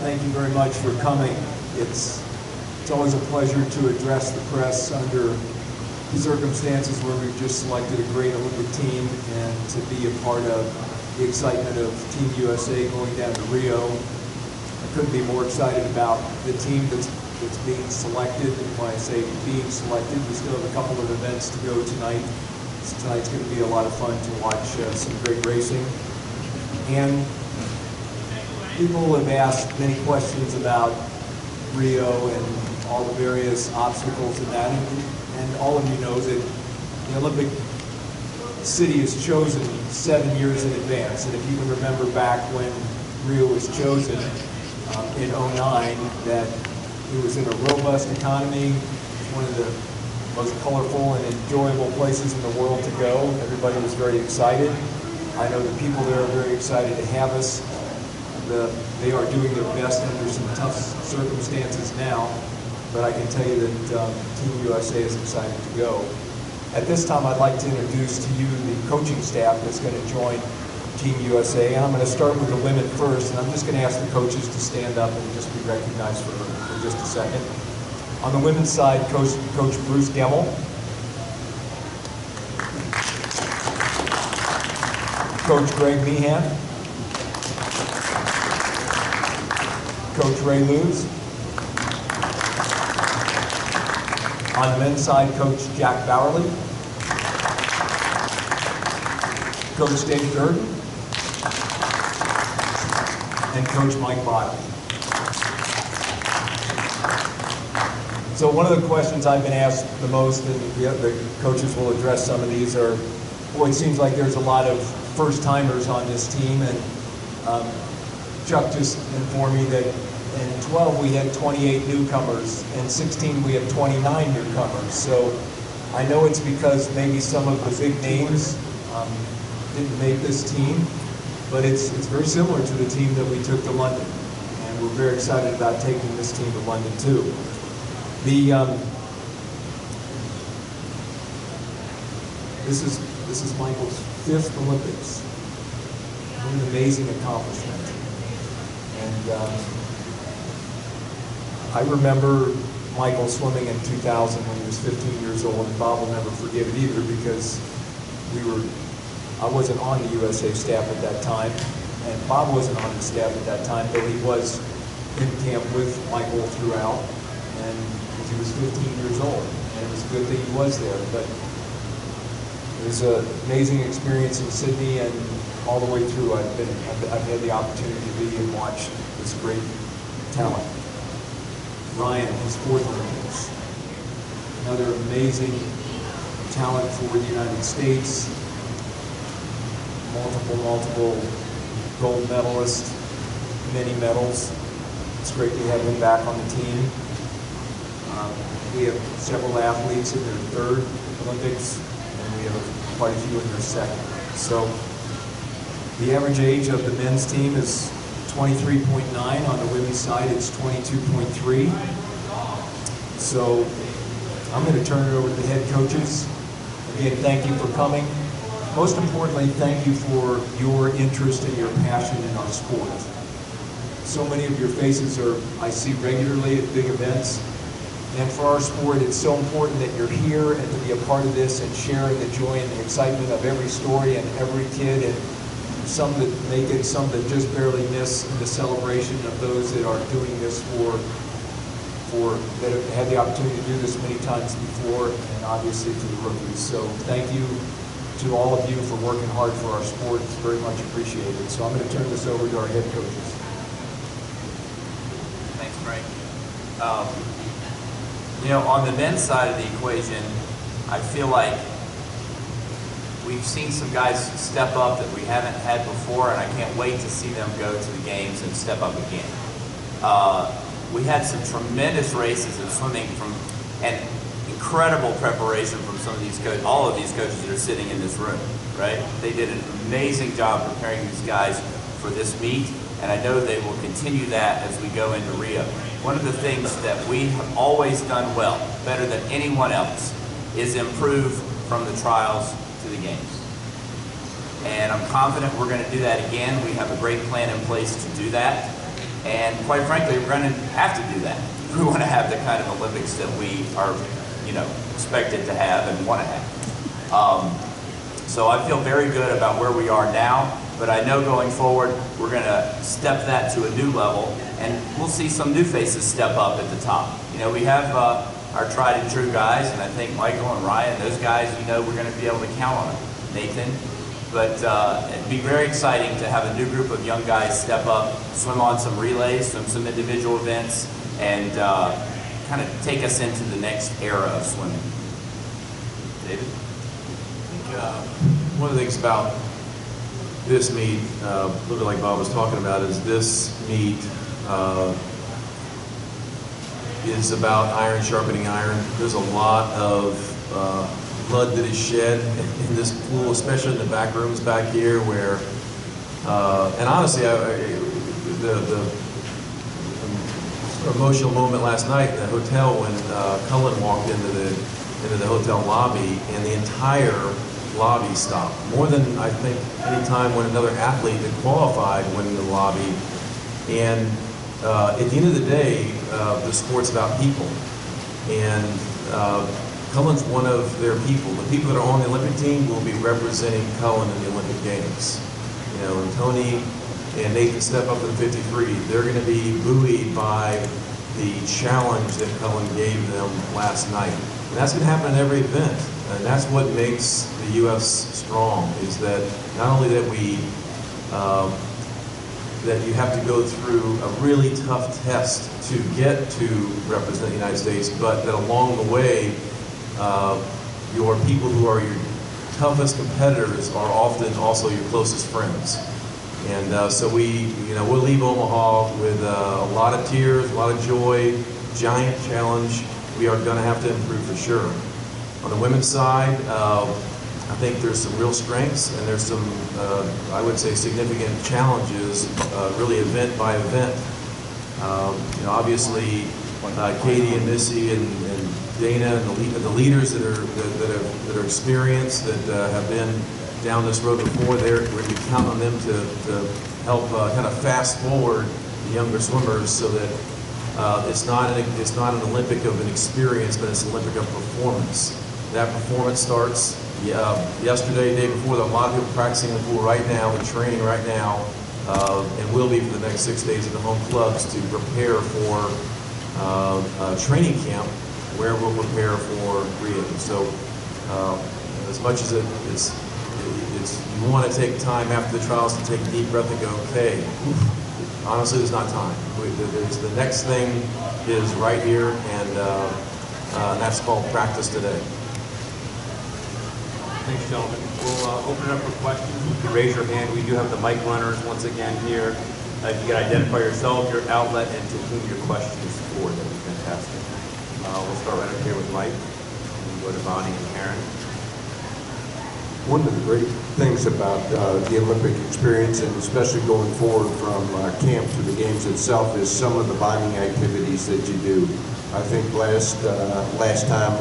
thank you very much for coming. It's always a pleasure to address the press under circumstances where we've just selected a great Olympic team and to be a part of the excitement of Team USA going down to Rio. I couldn't be more excited about the team that's being selected. And when I say being selected, we still have a couple of events to go tonight. So tonight's going to be a lot of fun to watch some great racing. And people have asked many questions about Rio and all the various obstacles in that. And all of you know that the Olympic city is chosen 7 years in advance. And if you can remember back when Rio was chosen in '09, that it was in a robust economy, one of the most colorful and enjoyable places in the world to go. Everybody was very excited. I know the people there are very excited to have us. They are doing their best under some tough circumstances now, but I can tell you that Team USA is excited to go. At this time, I'd like to introduce to you the coaching staff that's going to join Team USA, and I'm going to start with the women first, and I'm just going to ask the coaches to stand up and just be recognized for just a second. On the women's side, Coach Bruce Gemmel. Coach Greg Meehan. Coach Ray Luz. On the men's side, Coach Jack Bowerly. Coach David Durden. And Coach Mike Bottom. So one of the questions I've been asked the most, and the coaches will address some of these, are, boy, it seems like there's a lot of first-timers on this team, and Chuck just informed me that in 12 we had 28 newcomers, in 16 we have 29 newcomers. So I know it's because maybe some of the big names didn't make this team, but it's very similar to the team that we took to London, and we're very excited about taking this team to London too. This is Michael's 5th Olympics. What an amazing accomplishment. And I remember Michael swimming in 2000 when he was 15 years old, and Bob will never forget it either because I wasn't on the USA staff at that time, and Bob wasn't on the staff at that time, though he was in camp with Michael throughout, and he was 15 years old, and it was good that he was there. But it was an amazing experience in Sydney, and all the way through I've had the opportunity to be and watch this great talent. Ryan, his 4th Olympics. Another amazing talent for the United States. Multiple gold medalist, many medals. It's great to have him back on the team. We have several athletes in their 3rd Olympics, and we have quite a few in their 2nd. So the average age of the men's team is 23.9. On the women's side, it's 22.3. So I'm going to turn it over to the head coaches. Again, thank you for coming. Most importantly, thank you for your interest and your passion in our sport. So many of your faces I see regularly at big events. And for our sport, it's so important that you're here and to be a part of this and sharing the joy and the excitement of every story and every kid, and some that make it, some that just barely miss the celebration of those that are doing this that have had the opportunity to do this many times before, and obviously to the rookies. So thank you to all of you for working hard for our sport. It's very much appreciated. So I'm going to turn this over to our head coaches. Thanks, Frank. You know, on the men's side of the equation, I feel like we've seen some guys step up that we haven't had before, and I can't wait to see them go to the games and step up again. We had some tremendous races in swimming and incredible preparation from some of these coaches, all of these coaches that are sitting in this room, right? They did an amazing job preparing these guys for this meet, and I know they will continue that as we go into Rio. One of the things that we have always done well, better than anyone else, is improve from the trials to the games. And I'm confident we're going to do that again. We have a great plan in place to do that. And quite frankly, we're going to have to do that. We want to have the kind of Olympics that we are, expected to have and want to have. So I feel very good about where we are now, but I know going forward, we're going to step that to a new level, and we'll see some new faces step up at the top. We have our tried and true guys, and I think Michael and Ryan, those guys, we're going to be able to count on them. Nathan. But it'd be very exciting to have a new group of young guys step up, swim on some relays, swim some individual events, and kind of take us into the next era of swimming. David? I think one of the things about this meet, a little bit like Bob was talking about, is this meet is about iron sharpening iron. There's a lot of blood that is shed in this pool, especially in the back rooms back here, where, and honestly, the emotional moment last night in the hotel when Cullen walked into the hotel lobby, and the entire lobby stopped. More than I think any time when another athlete that qualified went in the lobby. And at the end of the day, the sport's about people, and Cullen's one of their people. The people that are on the Olympic team will be representing Cullen in the Olympic Games. And Tony and Nathan step up to the 53. They're going to be buoyed by the challenge that Cullen gave them last night. And that's going to happen in every event. And that's what makes the U.S. strong, is that not only that that you have to go through a really tough test to get to represent the United States, but that along the way, your people who are your toughest competitors are often also your closest friends. And so we'll leave Omaha with a lot of tears, a lot of joy, giant challenge. We are going to have to improve for sure. On the women's side, I think there's some real strengths, and there's some, I would say, significant challenges, really event by event. Obviously, Katie and Missy and Dana and the leaders that are experienced, that have been down this road before, we're going to count on them to help kind of fast forward the younger swimmers, so that it's not an Olympic of an experience, but it's an Olympic of performance. That performance starts yesterday, day before. There are a lot of people practicing in the pool right now and training right now, and will be for the next 6 days at the home clubs to prepare for training camp, where we'll prepare for Rio. So as much as you want to take time after the trials to take a deep breath and go, okay, honestly, there's not time. The next thing is right here, and that's called practice today. Thanks, gentlemen. We'll open it up for questions. You can raise your hand. We do have the mic runners once again here. If you can identify yourself, your outlet, and to whom your question is for, that would be fantastic. We'll start right up here with Mike, and go to Bonnie and Karen. One of the great things about the Olympic experience, and especially going forward from camp to the games itself, is some of the bonding activities that you do. I think last time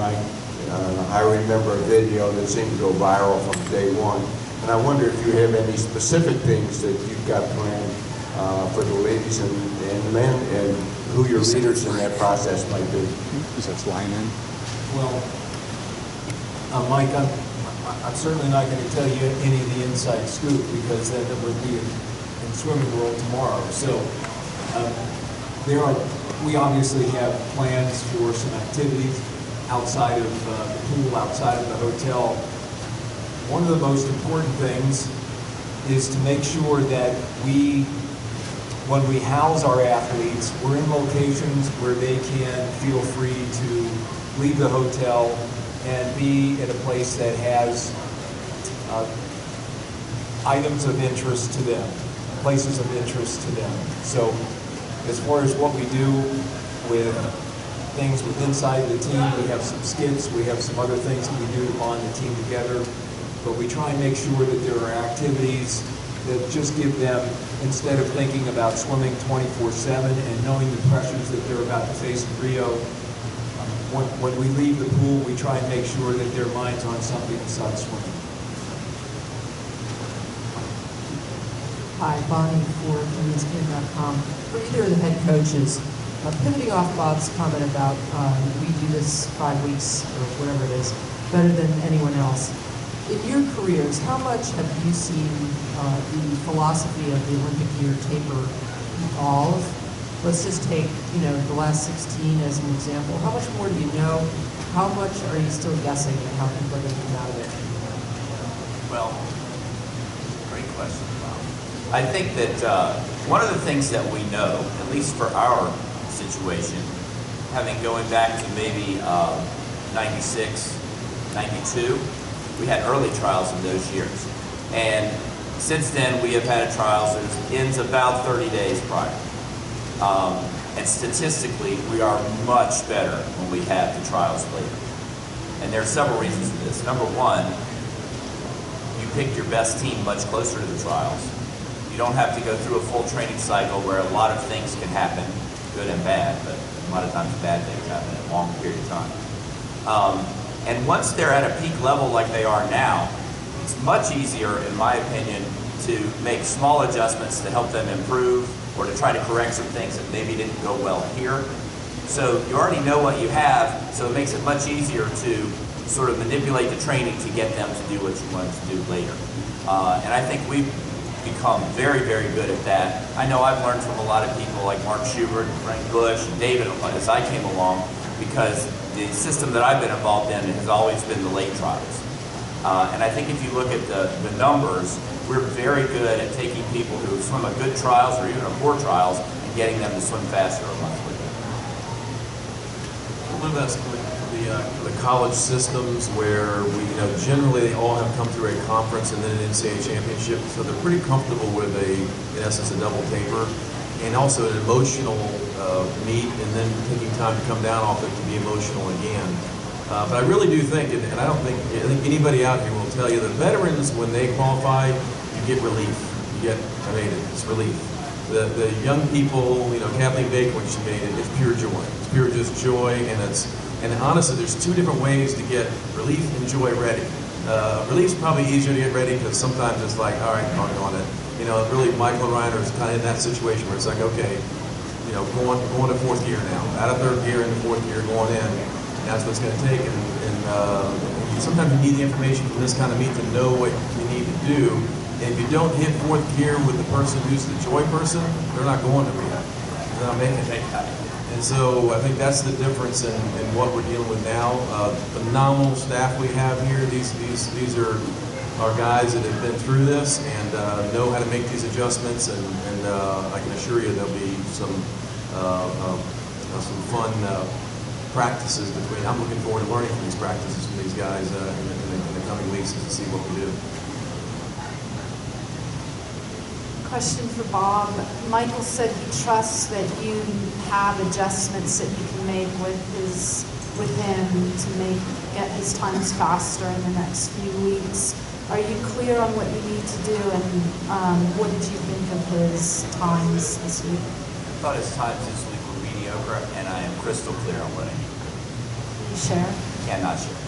I remember a video that seemed to go viral from day one, and I wonder if you have any specific things that you've got planned for the ladies and the men, and who your leaders in that process might be. Is that flying in? Well, Mike, I'm certainly not going to tell you any of the inside scoop, because then it would be in swimming world tomorrow. So we obviously have plans for some activities outside of the pool, outside of the hotel. One of the most important things is to make sure that when we house our athletes, we're in locations where they can feel free to leave the hotel and be at a place that has items of interest to them, places of interest to them. So as far as what we do with things with inside the team, we have some skits, we have some other things that we do on the team together, but we try and make sure that there are activities that just give them, instead of thinking about swimming 24/7 and knowing the pressures that they're about to face in Rio, when we leave the pool, we try and make sure that their mind's on something besides swimming. Hi, Bonnie for ESPN.com. For either of the head coaches, pivoting off Bob's comment about we do this 5 weeks or whatever it is better than anyone else. In your careers, how much have you seen the philosophy of the Olympic year taper evolve? Let's just take, the last 16 as an example. How much more do you know? How much are you still guessing at how people are going to come out of it? Well, great question, Bob. I think that one of the things that we know, at least for our situation, having going back to maybe 96, 92, we had early trials in those years. And since then, we have had trials that ends about 30 days prior. And statistically, we are much better when we have the trials later. And there are several reasons for this. Number one, you pick your best team much closer to the trials. You don't have to go through a full training cycle where a lot of things can happen, good and bad, but a lot of times bad things happen in a long period of time. And once they're at a peak level like they are now, it's much easier, in my opinion, to make small adjustments to help them improve or to try to correct some things that maybe didn't go well here. So you already know what you have, so it makes it much easier to sort of manipulate the training to get them to do what you want to do later. And I think we've become very, very good at that. I know I've learned from a lot of people like Mark Schubert and Frank Busch and David as I came along, because the system that I've been involved in has always been the late trials. And I think if you look at the numbers, we're very good at taking people who swim a good trials or even a poor trials and getting them to swim faster or much quicker. Well, that's the college systems where generally they all have come through a conference and then an NCAA championship, so they're pretty comfortable with in essence, a double taper, and also an emotional meet, and then taking time to come down off it to be emotional again. But I really do think, and I think anybody out here will tell you, the veterans, when they qualify, you get relief. It's relief. The young people, Kathleen Baker, when she made it, it's pure joy. It's pure just joy, and honestly, there's two different ways to get relief and joy ready. Relief's probably easier to get ready because sometimes it's like, all right, I'm on it. Really, Michael and Ryan are kind of in that situation where it's like, okay, going to fourth gear now, out of third gear into fourth gear, going in. That's what it's going to take, and sometimes you need the information from this kind of meet to know what you need to do. And if you don't hit fourth gear with the person who's the joy person, they're not going to rehab. They're not making it. And so I think that's the difference in what we're dealing with now. Phenomenal staff we have here. These are our guys that have been through this and know how to make these adjustments. And I can assure you there'll be some fun practices between. I'm looking forward to learning from these practices from these guys in the coming weeks to see what we do. Question for Bob. Michael said he trusts that you have adjustments that you can make with him to get his times faster in the next few weeks. Are you clear on what you need to do, and what did you think of his times this week? I thought his times this week were mediocre, and I am crystal clear on what I need. Can you share? Cannot share.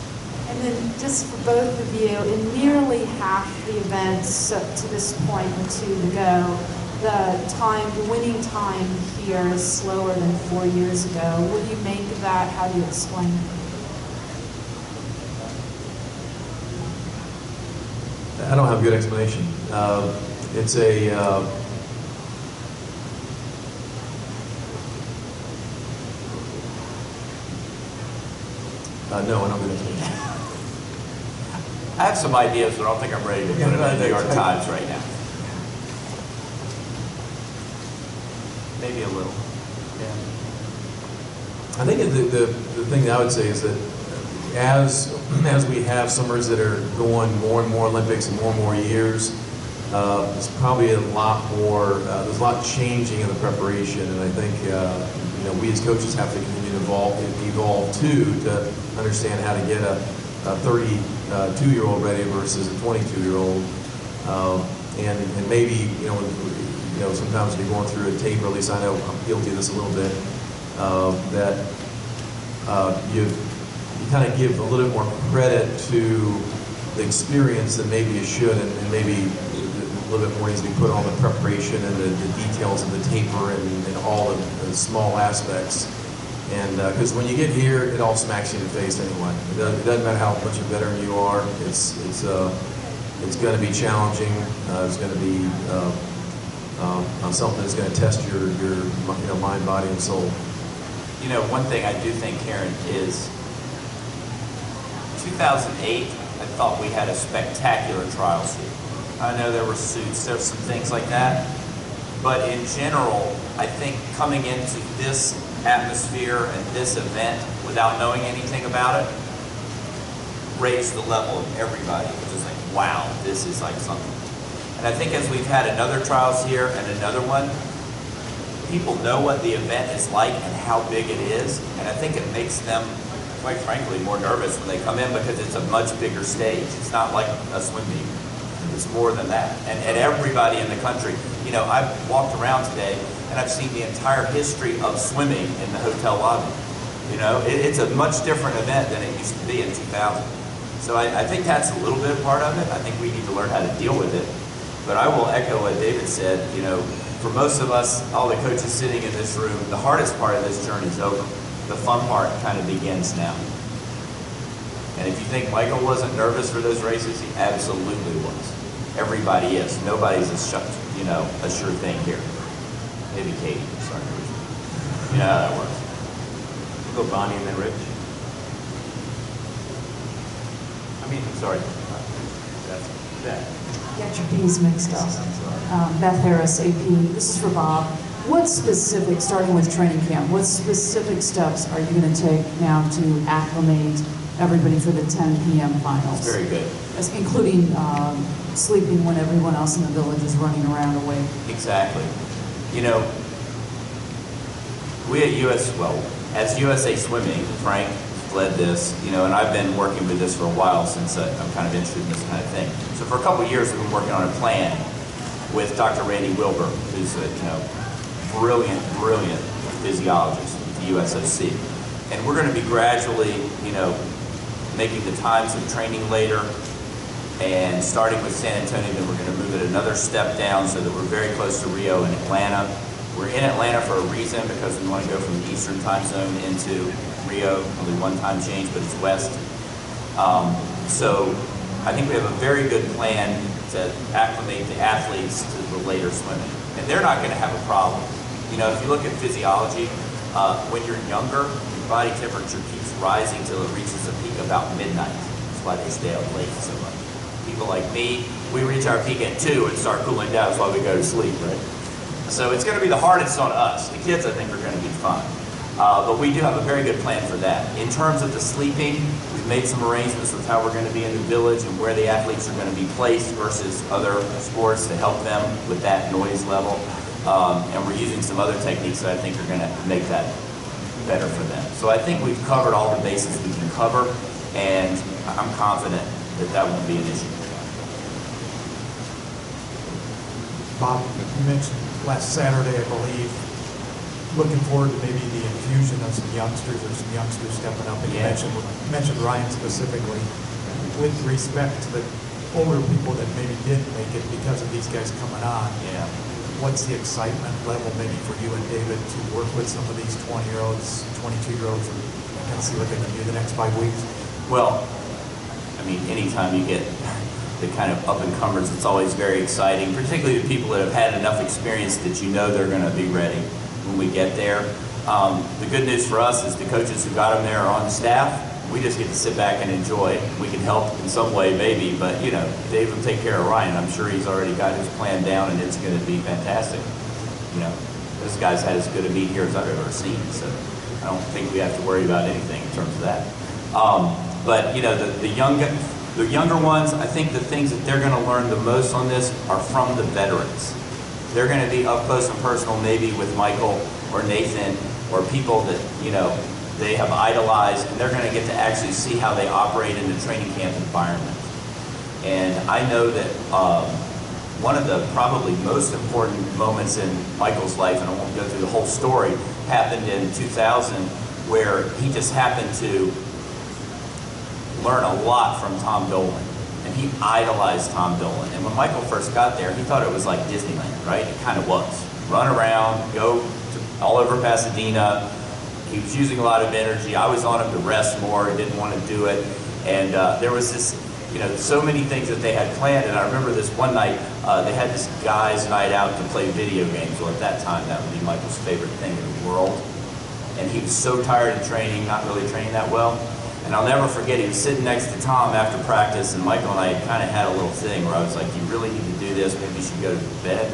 And then just for both of you, in nearly half the events up to this point and two to go, the winning time here is slower than 4 years ago. What do you make of that? How do you explain it? I don't have a good explanation. It's a no, I don't have a good explanation. I have some ideas, but I don't think I'm ready to put them in the New York Times right now. Maybe a little. I think the thing that I would say is that as we have summers that are going more and more Olympics and more years, there's probably a lot more. There's a lot changing in the preparation, and I think we as coaches have to continue to evolve too to understand how to get a 32-year-old ready versus a 22-year-old, and maybe sometimes when you're going through a tape, or at least I know I'm guilty of this a little bit, that you kind of give a little bit more credit to the experience than maybe you should, and maybe little bit more needs to be put on the preparation and the details of the taper and all the small aspects. And because when you get here, it all smacks you in the face anyway. It doesn't matter how much a veteran you are. It's going to be challenging. It's going to be something that's going to test your mind, body, and soul. You know, one thing I do think, Karen, is 2008, I thought we had a spectacular trial suit. I know there were suits, there were some things like that, but in general, I think coming into this atmosphere and this event without knowing anything about it raised the level of everybody. It was just like, wow, this is like something. And I think as we've had another trials here and another one, people know what the event is like and how big it is, and I think it makes them, quite frankly, more nervous when they come in because it's a much bigger stage. It's not like a swim meet. It's more than that. And everybody in the country, you know, I've walked around today and I've seen the entire history of swimming in the hotel lobby. You know, it's a much different event than it used to be in 2000. So I think that's a little bit part of it. I think we need to learn how to deal with it. But I will echo what David said, you know, for most of us, all the coaches sitting in this room, the hardest part of this journey is over. The fun part kind of begins now. And if you think Michael wasn't nervous for those races, he absolutely was. Everybody is. Nobody's a sure thing here. Maybe Katie, sorry. You know how that works. We'll go Bonnie and then Rich. Sorry. That's that. Get your P's mixed up. Beth Harris, AP. This is for Bob. What specific, starting with training camp, what specific steps are you going to take now to acclimate everybody for the 10 p.m. finals? That's very good. Including sleeping when everyone else in the village is running around awake. Exactly. You know, we at as USA Swimming, Frank led this, you know, and I've been working with this for a while since I'm kind of interested in this kind of thing. So for a couple of years, we've been working on a plan with Dr. Randy Wilbur, who's a, brilliant physiologist at the USOC. And we're going to be gradually, making the times of training later, and starting with San Antonio, then we're going to move it another step down so that we're very close to Rio and Atlanta. We're in Atlanta for a reason, because we want to go from the Eastern time zone into Rio, only one time change, but it's west. So I think we have a very good plan to acclimate the athletes to the later swimming. And they're not going to have a problem. If you look at physiology, when you're younger, your body temperature keeps rising till it reaches a peak about midnight. That's why they stay up late so much. People like me, we reach our peak at 2 and start cooling down. That's why we go to sleep, right? So it's going to be the hardest on us. The kids, I think, are going to be fine. But we do have a very good plan for that. In terms of the sleeping, we've made some arrangements with how we're going to be in the village and where the athletes are going to be placed versus other sports to help them with that noise level. And we're using some other techniques that I think are going to make that better for them. So I think we've covered all the bases we can cover, and I'm confident that that won't be an issue. Bob, you mentioned last Saturday, I believe, looking forward to maybe the infusion of some youngsters or some youngsters stepping up. And Yeah. you mentioned Ryan specifically. With respect to the older people that maybe didn't make it because of these guys coming on, Yeah. what's the excitement level maybe for you and David to work with some of these 20-year-olds, 22-year-olds, and kind of see what they can do the next 5 weeks? Well, anytime you get the kind of up-and-comers, it's always very exciting, particularly the people that have had enough experience that they're going to be ready when we get there. The good news for us is the coaches who got them there are on the staff. We just get to sit back and enjoy. We can help in some way maybe, but Dave will take care of Ryan. I'm sure he's already got his plan down, and it's going to be fantastic. This guy's had as good a meet here as I've ever seen, so I don't think we have to worry about anything in terms of that. But the younger ones, I think the things that they're going to learn the most on this are from the veterans. They're going to be up close and personal maybe with Michael or Nathan or people that, they have idolized, and they're going to get to actually see how they operate in the training camp environment. And I know that one of the probably most important moments in Michael's life, and I won't go through the whole story, happened in 2000, where he just happened to learn a lot from Tom Dolan. and he idolized Tom Dolan. And when Michael first got there, he thought it was like Disneyland, right? It kind of was. Run around, go all over Pasadena. He was using a lot of energy. I was on him to rest more. He didn't want to do it. And there was this, so many things that they had planned. And I remember this one night, they had this guys' night out to play video games. Well, at that time, that would be Michael's favorite thing in the world. And he was so tired of training, not really training that well. And I'll never forget, he was sitting next to Tom after practice, and Michael and I kind of had a little thing where I was like, you really need to do this, maybe you should go to bed.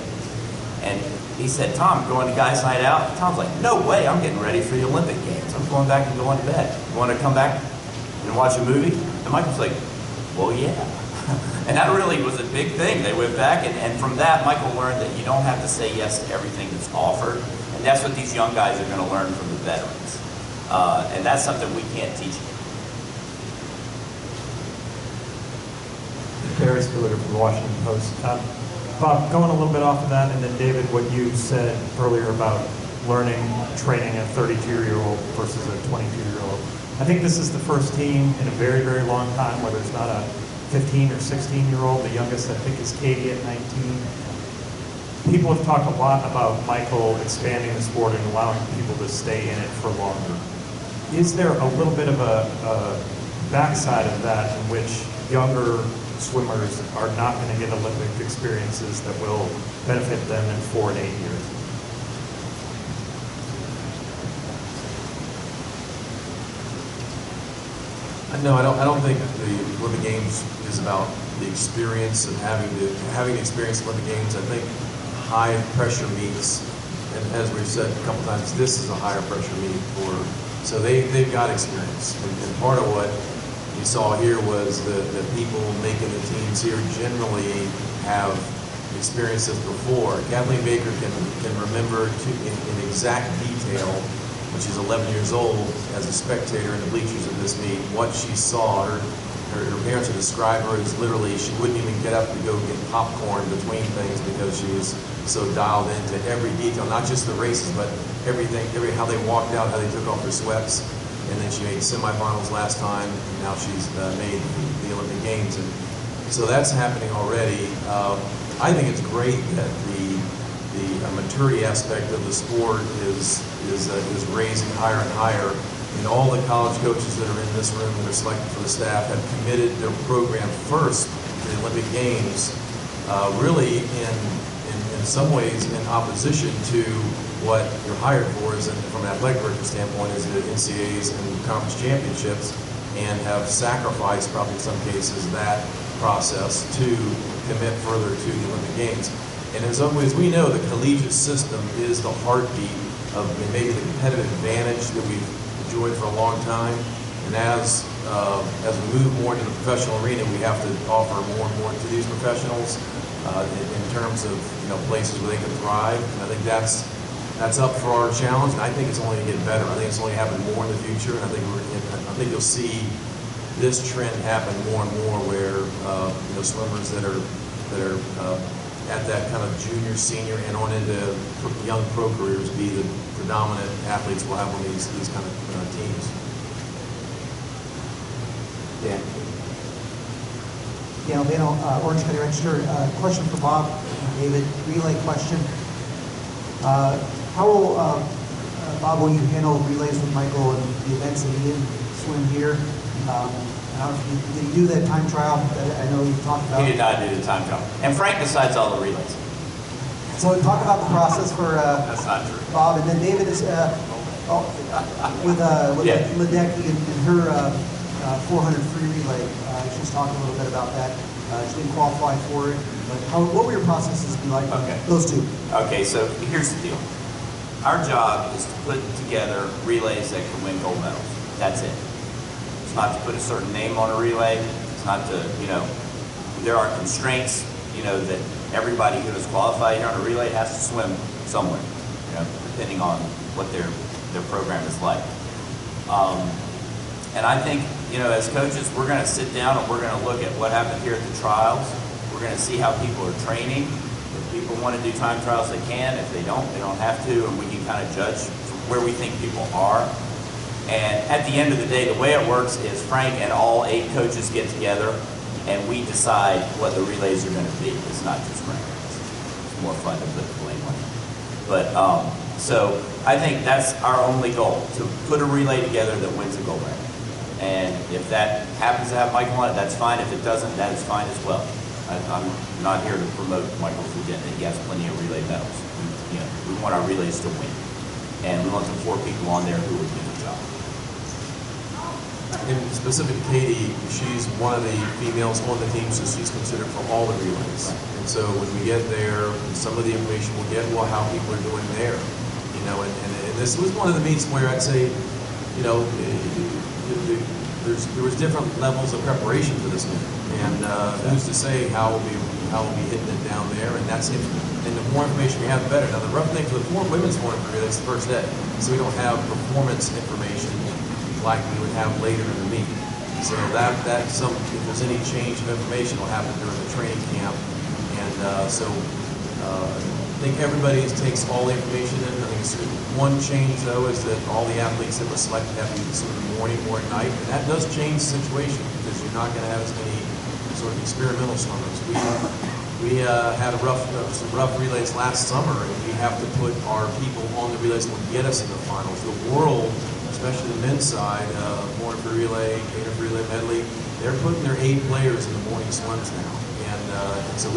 And he said, Tom, going to guys' night out? Tom's like, no way, I'm getting ready for the Olympic Games. I'm going back and going to bed. You want to come back and watch a movie? And Michael's like, well, yeah. And that really was a big thing. They went back, and from that, Michael learned that you don't have to say yes to everything that's offered. And that's what these young guys are going to learn from the veterans. And that's something we can't teach them. Paris Delivered from the Washington Post. Bob, going a little bit off of that, and then David, what you said earlier about learning, training a 32-year-old versus a 22-year-old. I think this is the first team in a very, very long time where there's not a 15 or 16-year-old. The youngest, I think, is Katie at 19. People have talked a lot about Michael expanding the sport and allowing people to stay in it for longer. Is there a little bit of a backside of that in which younger swimmers are not going to get Olympic experiences that will benefit them in 4 and 8 years? No, I don't think the Olympic Games is about the experience of having to experience Olympic Games. I think high pressure meets, and as we've said a couple times, this is a higher pressure meet so they've got experience. And part of what you saw here was the people making the teams here generally have experienced this before. Kathleen Baker can remember in exact detail when she's 11 years old as a spectator in the bleachers of this meet, what she saw. Her parents would describe her as literally, she wouldn't even get up to go get popcorn between things because she was so dialed into every detail, not just the races, but everything, how they walked out, how they took off their sweats. And then she made semifinals last time, and now she's made the Olympic Games. And so that's happening already. I think it's great that the maturity aspect of the sport is raising higher and higher. And all the college coaches that are in this room that are selected for the staff have committed their program first to the Olympic Games, really in some ways in opposition to what you're hired for is, from an athletic director standpoint, is the NCAAs and conference championships, and have sacrificed, probably in some cases, that process to commit further to the Olympic Games. And in some ways, we know the collegiate system is the heartbeat of maybe the competitive advantage that we've enjoyed for a long time. And as we move more into the professional arena, we have to offer more and more to these professionals in terms of places where they can thrive. And I think that's up for our challenge, and I think it's only going to get better. I think it's only happen more in the future, and I think you'll see this trend happen more and more, where swimmers that are at that kind of junior, senior, and on into young pro careers be the predominant athletes we'll have on these kind of teams. Dan. Dan Albano, Orange County Register. Question for Bob and David. Relay question. How will, Bob, will you handle relays with Michael and the events that he didn't swim here? Did he do that time trial that I know you talked about? He did not do the time trial. And Frank decides all the relays. So talk about the process for That's not true. Bob, and then David is with Ledecky and her 400 free relay. She's talking a little bit about that. She didn't qualify for it. But what were your processes be like? Okay. Those two. Okay, so here's the deal. Our job is to put together relays that can win gold medals. That's it. It's not to put a certain name on a relay. It's not to, there are constraints, that everybody who is qualified here on a relay has to swim somewhere, depending on what their program is like. And I think, as coaches, we're going to sit down and we're going to look at what happened here at the trials. We're going to see how people are training. If people want to do time trials, they can. If they don't have to, and we can kind of judge where we think people are. And at the end of the day, the way it works is Frank and all 8 coaches get together and we decide what the relays are going to be. It's not just rankings. It's more fun to put the blame on it. But so I think that's our only goal, to put a relay together that wins a gold ranking. And if that happens to have Michael on it, that's fine. If it doesn't, that is fine as well. I'm not here to promote Michael's agenda. He has plenty of relay medals. We want our relays to win. And we want the 4 people on there who would do the job. In specific to Katie, she's one of the females on the team, so she's considered for all the relays. And so when we get there, some of the information we'll get, well, how people are doing there. And this was one of the meets where I'd say, there was different levels of preparation for this meet, and who's to say how we'll be hitting it down there, and the more information we have, the better. Now the rough thing for the women's 400 relay, that's the first day, so we don't have performance information like we would have later in the meet. So if there's any change of information, will happen during the training camp, and I think everybody takes all the information in. I think one change though is that all the athletes that were selected have to do in the morning or at night, and that does change the situation because you're not going to have as many sort of experimental swimmers. We had some rough relays last summer, and we have to put our people on the relays that will get us in the finals. The world, especially the men's side, morning free relay, 800 free relay medley, they're putting their 8 players in the morning swims now, and so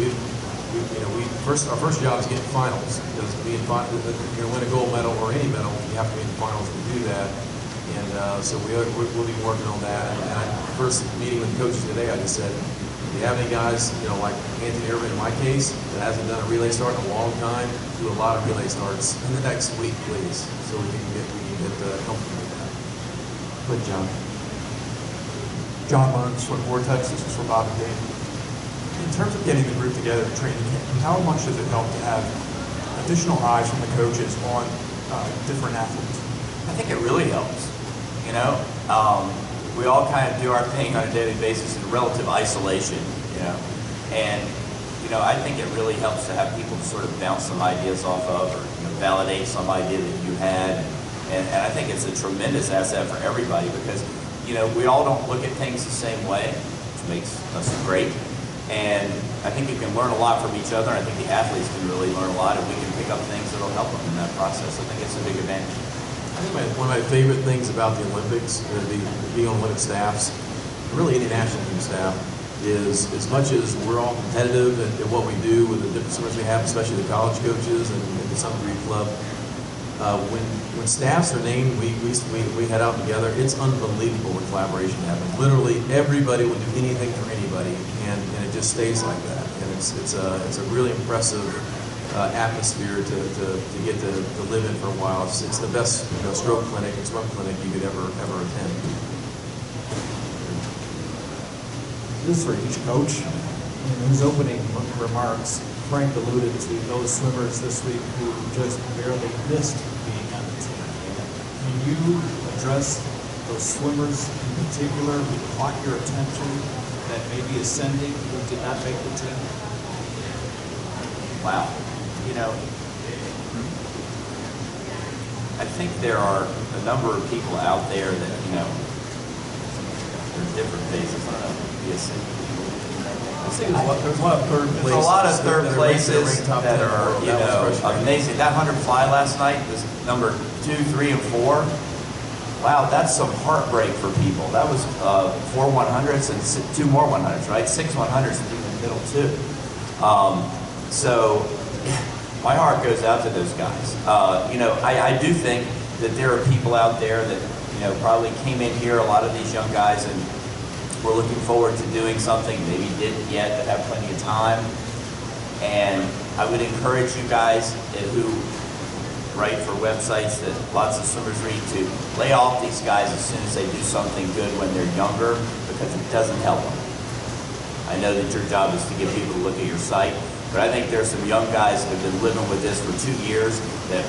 our first job is getting finals, because to be in finals, if you're going to win a gold medal or any medal, you have to be in the finals to do that. And so we'll be working on that. And first meeting with the coaches today, I just said, if you have any guys, like Anthony Irvin in my case, that hasn't done a relay start in a long time, do a lot of relay starts in the next week, please, so we can get comfortable with that. Good, John. John Lawrence with Vortex. This is for Bob and Dave. In terms of getting the group together at training camp, how much does it help to have additional eyes from the coaches on different athletes? I think it really helps. We all kind of do our thing on a daily basis in relative isolation, and I think it really helps to have people sort of bounce some ideas off of, or validate some idea that you had, and I think it's a tremendous asset for everybody, because we all don't look at things the same way, which makes us great. And I think you can learn a lot from each other. I think the athletes can really learn a lot, and we can pick up things that will help them in that process. I think it's a big advantage. I think one of my favorite things about the Olympics, being on Olympic staffs, really any national team staff, is as much as we're all competitive at what we do with the different swimmers we have, especially the college coaches and to some degree club, when staffs are named, we head out together. It's unbelievable the collaboration happens. Literally everybody will do anything for anybody, and it just stays like that. And it's a really impressive atmosphere to get to live in for a while. It's the best stroke clinic and swim clinic you could ever attend. This is for each coach. In his opening remarks, Frank alluded to those swimmers this week who just barely missed being on the team. Can you address those swimmers in particular who caught your attention that may be ascending, who did not make the team? Wow. I think there are a number of people out there that, there's different phases. I don't know. There's a lot of third places. There's a lot of third places that are, amazing. That 100 fly last night was number 2, 3, and 4. Wow, that's some heartbreak for people. That was 4 100s and 2 more 100s, right? 6 100s in the middle too. So my heart goes out to those guys. I do think that there are people out there that probably came in here, a lot of these young guys, and we're looking forward to doing something, maybe didn't yet, but have plenty of time. And I would encourage you guys who write for websites that lots of swimmers read to lay off these guys as soon as they do something good when they're younger, because it doesn't help them. I know that your job is to get people to look at your site, but I think there's some young guys that have been living with this for 2 years that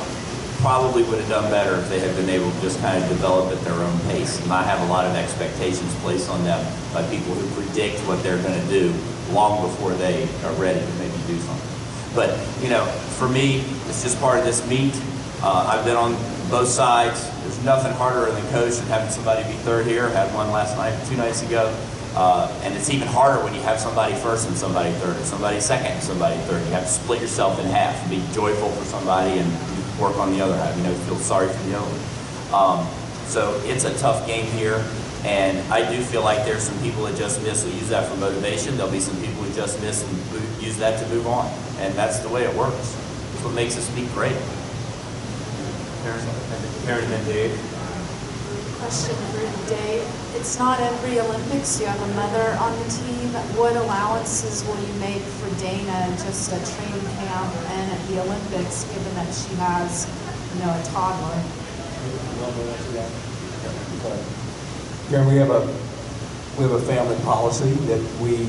probably would have done better if they had been able to just kind of develop at their own pace and not have a lot of expectations placed on them by people who predict what they're going to do long before they are ready to maybe do something. But, for me, it's just part of this meet. I've been on both sides. There's nothing harder than coach than having somebody be third here. I had one last night, 2 nights ago. And it's even harder when you have somebody first and somebody third, or somebody second and somebody third. You have to split yourself in half and be joyful for somebody and work on the other half, feel sorry for the other one. So it's a tough game here, and I do feel like there's some people that just miss who use that for motivation. There'll be some people who just miss and use that to move on, and that's the way it works. It's what makes us meet great. Karen and then Dave. Question for Dave. It's not every Olympics. You have a mother on the team. What allowances will you make for Dana just at training camp and at the Olympics, given that she has, a toddler? Karen, we have a family policy that we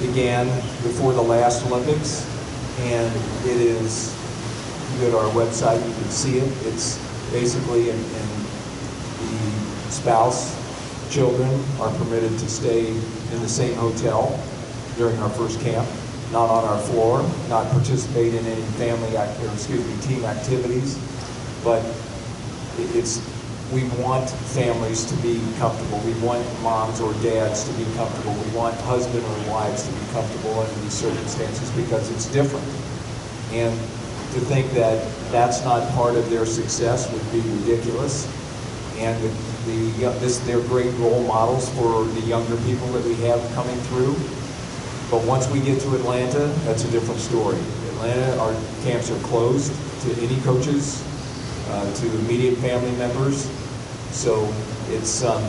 began before the last Olympics, and it is, you go to our website, you can see it. It's basically, and the spouse, children are permitted to stay in the same hotel during our first camp, not on our floor, not participate in any team activities, but we want families to be comfortable. We want moms or dads to be comfortable. We want husband or wives to be comfortable under these circumstances because it's different. And to think that that's not part of their success would be ridiculous. And they're great role models for the younger people that we have coming through. But once we get to Atlanta, that's a different story. Atlanta, our camps are closed to any coaches, to immediate family members. So it's at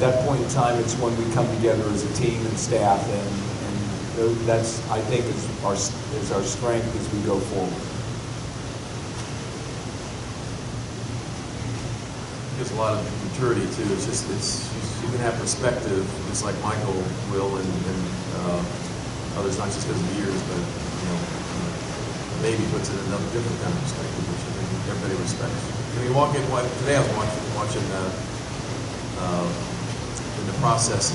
that point in time, it's when we come together as a team and staff, and that's, I think, is our strength as we go forward. There's a lot of maturity too. You can have perspective, just like Michael will, and others, not just because of years, but maybe puts it in another different kind of perspective, which I think everybody respects. When you walk in, today I was watching in the process,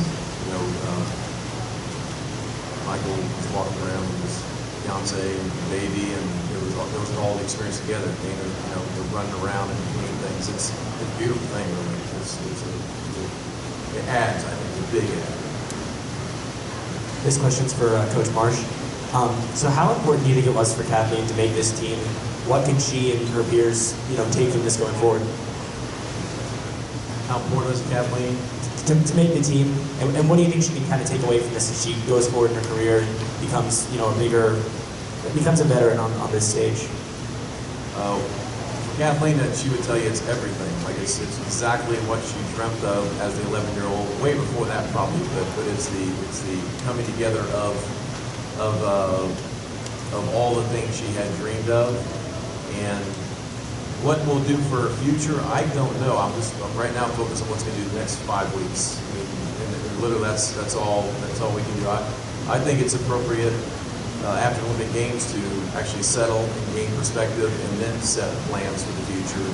Michael was walking around with his fiance and baby, and there was all the experience together. They're running around and doing things. It's a beautiful thing, really. It adds, I think, a big add. This question's for Coach Marsh. So how important do you think it was for Kathleen to make this team? What can she and her peers, take from this going forward? How important is Kathleen? To make the team, and what do you think she can kind of take away from this as she goes forward in her career and becomes, becomes a veteran on this stage? Kathleen, she would tell you it's everything. Like it's exactly what she dreamt of as the 11-year-old. Way before that, probably, but it's the coming together of all the things she had dreamed of, and what we'll do for her future, I don't know. I'm right now focused on what's going to do the next 5 weeks. And literally, that's all we can do. I think it's appropriate after the Olympic Games to actually settle and gain perspective and then set plans for the future.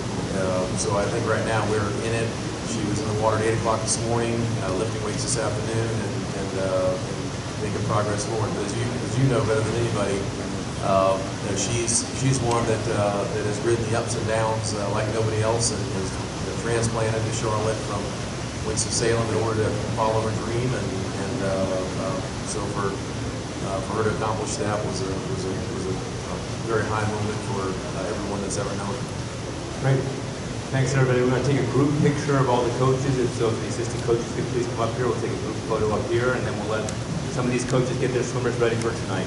So I think right now we're in it. She was in the water at 8 o'clock this morning, lifting weights this afternoon, and making progress forward. But as you know better than anybody, she's one that has ridden the ups and downs like nobody else, and has transplanted to Charlotte from Winston-Salem in order to follow her dream, and so for her to accomplish that was a very high moment for everyone that's ever known her. Great. Thanks, everybody. We're going to take a group picture of all the coaches, and so if the assistant coaches could please come up here, we'll take a group photo up here, and then we'll let some of these coaches get their swimmers ready for tonight.